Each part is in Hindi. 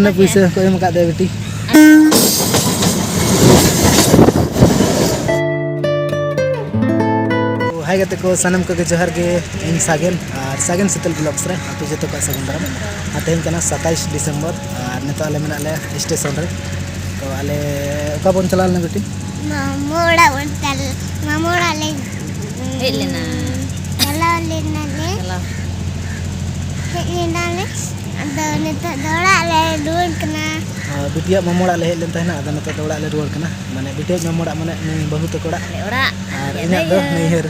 Nena puisa ko em ka de beti. Hai gate ko sanam ko ke johar ge in Sagen Sital Blocks re ape joto ka sagun daram aten kana 27 Disember ar neto ale mena le station re to ale oka bon chalal na beti Mamoda le Helena. Hello Lena le Helena le ada neto dora le duan kena bitia mamoda le len tahna ada neto dora le ruar kana mane bitia mamoda mane ni bahu te koda Ora. ar inya do nihir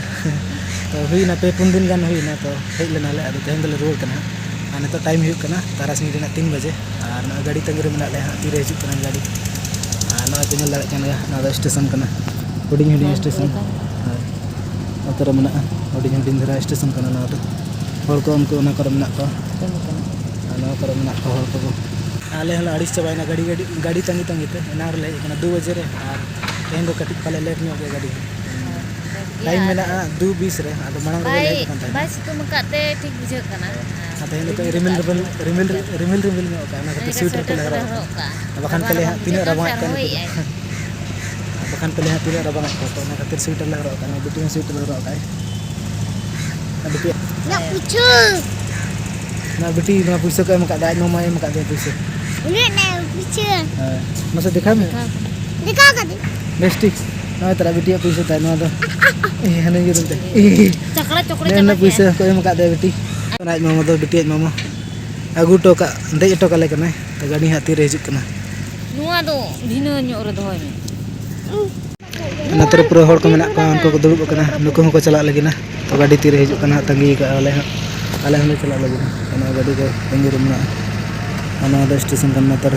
तो हुई ना पे 5 दिन गान हुई ना तो हेज लेना ले अदो तेहन दले रुआर कना आ नेतो टाइम हुई कना तारासिंग रेना 3 बजे और ना गाड़ी तंगे रे मेना ले हा तीरे हिजुक कना गाड़ी आ ना तो नेल दाड़े कना ना दो स्टेशन कना हुडिंग स्टेशन अतर मेना हुडिंग धरा स्टेशन कना ना तो हर को उनको ना कर मेना को ना कर मेना को हर को आले हला अड़िस चबायना गाड़ी तंगी ते ना रे कना 2 बजे रे और तेहन दो कटिक पाले लेट नो के गाड़ी टाइम में 2:20 रे आदो मांग रे ले कंता बाई सितुम काते ठीक बुझे कना आता है तो रिमिल में ओका ना तो स्वेटर को लगा बखान पहले तीन रबा का बखान पहले तीन रबा का तो ना खातिर स्वेटर लगा ओका ना बिटी में स्वेटर लगा ओका ना बिटी ना पुइसा को एम का दाई नो एम का दे पुइसा ini na picture मसे दिखा में ka de बेस्टिक ना तेरा बिटी पुइसा ताई ना तो ए हने ये दे चकरा ना पुइसा को एम का दे बिटी ना मामा दो बिटी मामा agу to ka dei to ka le kana to gadi hati re hijuk kana नुआ दो ढिनो ᱧᱚᱜ रे दोय में नतर पूरा हर को मेना को उनको को दुड़ुब kana नुको को चला लगी ना तो गाड़ी ती रे हिjuk kana तंगी का आले हम चला लगी ना kana गाड़ी को तंगी रे मेना ana ada स्टेशन kana तर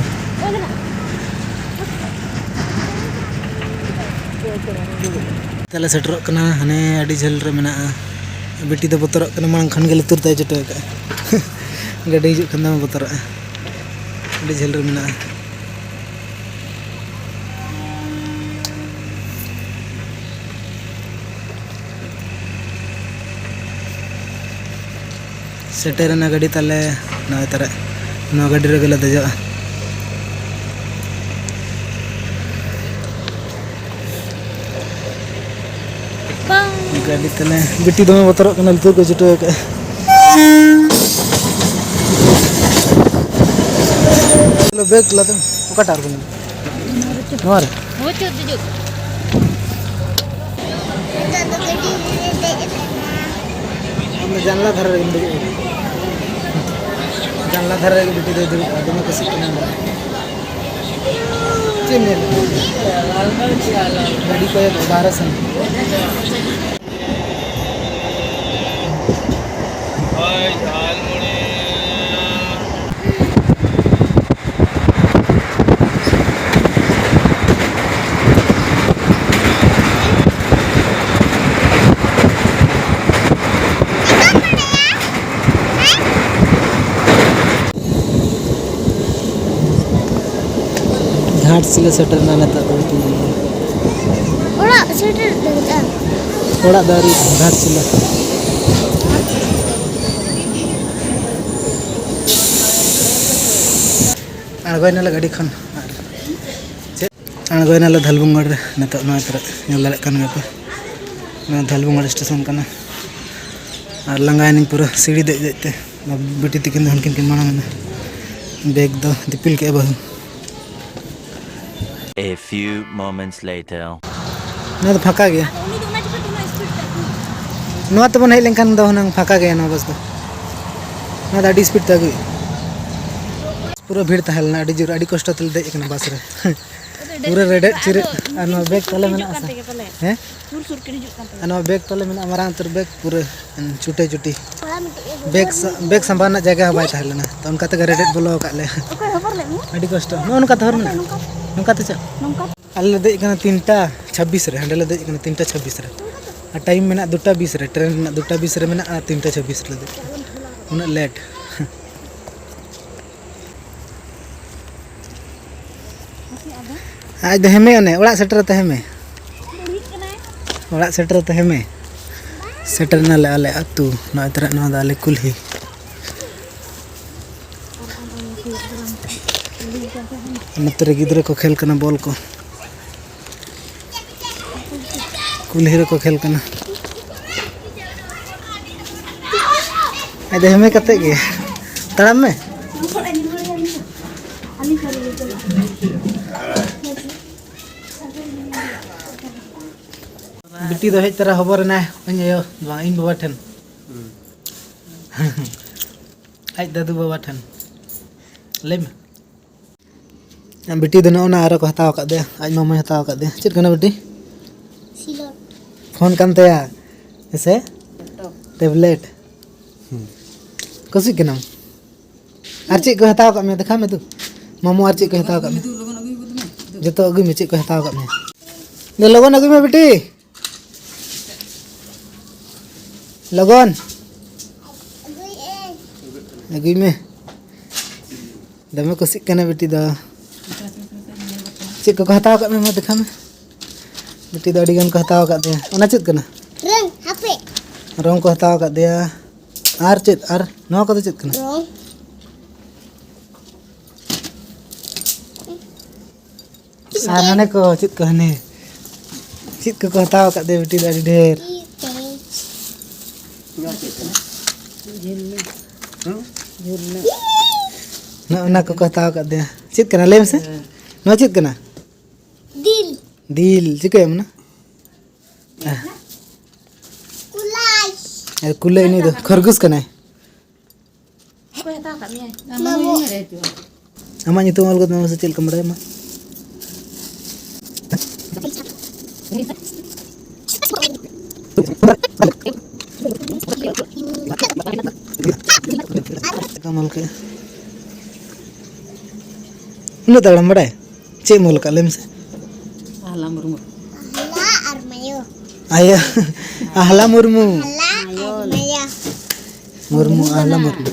तले सेटर kana हने अडी झल रे मेना बेटी तो बतर kana मांग खन के लुतुर ताय जटे का गाड़ी हिजुक kana बतर अडी झल रे मेना सेटर ना गाड़ी तले ना तर ना गाड़ी रे गला दजा गाड़ी तले बिटी दमे बतर kana लुतुर को जटे का लो बैग लाते ओका टार बन नोर हो चो दजो हम जानला धर रे जानला धर रे बिटी दे दमे कसी कना चिन्ने गाड़ी को 12 सन हाय झालमुड़ी घाट सिले सेटर ना नता बेटी ora sweater de थोड़ा दारी घाट सिले अणगोयना गाड़ी खन अणगोयना धलबुंगड़ रे नता ना तर नेल दाड़े कन गपे ना धलबुंगड़ स्टेशन कना और लंगायनी पूरा सीढ़ी देते बेटी तकिन हनकिन किन माना बैग दो दिपिल के बहु A few moments later. ना तो फाका गया ना तो बन हेलेन दो हनंग फाका गया ना बस दो ना दाडी स्पीड तक पूरा भीड़ तहलना अडी जोर अडी कष्ट तल दे एकना बस रे पूरा रेड चिरे अन बैग तले मेना आसा हैं सुर सुर के हिजुक कान अन बैग तले मेना मारांग तर बैग पूरा छुटे बैग संभालना जगह बाय तहलना तो उनका ते रेड बोलो का ले अडी कष्ट नो उनका धर मेना नुका ते चा अल्ले दे कना 3:26 रे हंडले दे कना 3:26 रे आ टाइम मेना 2:20 रे ट्रेन ना 2:20 रे मेना 3:26 रे दे उना लेट आज दे हेमे ने ओड़ा सेटर ते हेमे ओड़ा सेटर ते हेमे सेटर ना ले आले अतु ना इतरा ना दाले कुल्ही नतरे गिद्रे को खेल करना बॉल को कुल्ही रे को खेल करना अरे हमें कते गे तड़म में बिटी दो हेज तरह खबर ना यो इन बाबा ठन आज दादू बाबा ठन ले में बिटी दो ना आरो को हताव का दे आज मामा हताव का दे चेत कना बिटी सिलोट फोन कानते या ऐसे टैबलेट कसी के नाम आरची को हताव का में देखा में तू मामू आरची को हताव का में जतो अगु में ची को हताव का में ले लगन अगु में बेटी लगन अगु में दमे कसी कना बेटी दा ची को हताव का में मा देखा में बेटी दा अडी गन को हताव का दे ओना चित कना रंग हापे रंग को हताव का दे आर चित आर नो को चित कना रंग आर हने को चित को हने चित को हताव का दे बेटी दा अडी ढेर ना ओना को हताव का दे चित कना लेम से नो चित कना दिल दिल चिके मना कुलाई अरे कुले नहीं दो खरगोश कना मामू अमा नितु ऑल गद से चल कमड़े मा कमल के नु तड़म बड़े चे मोल का लेम से hala armayo आया ahla Murmu hala armayo Murmu ahla Murmu